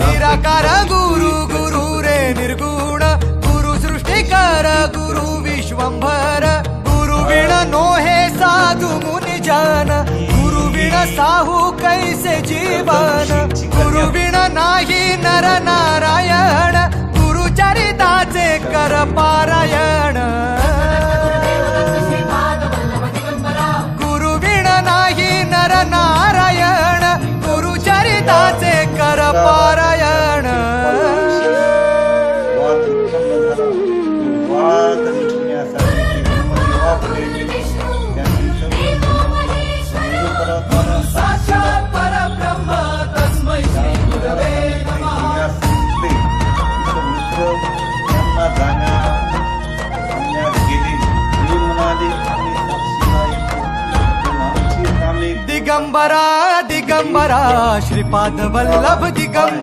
निराकार गुरु गुरु रे निर्गुण गुरु सृष्टिकर गुरु विश्वंभर गुरु विण नोहे साधु मुनि जन गुरु विण साहू कैसे जीवन गुरु विण नाही नर नारायण गुरु चरिताचे कर पारायण गुरु विण नाही नर नारायण गुरु चरिताचे कर पारायण दिगंबरा दिगंबरा श्रीपाद वल्लभ दिगंबरा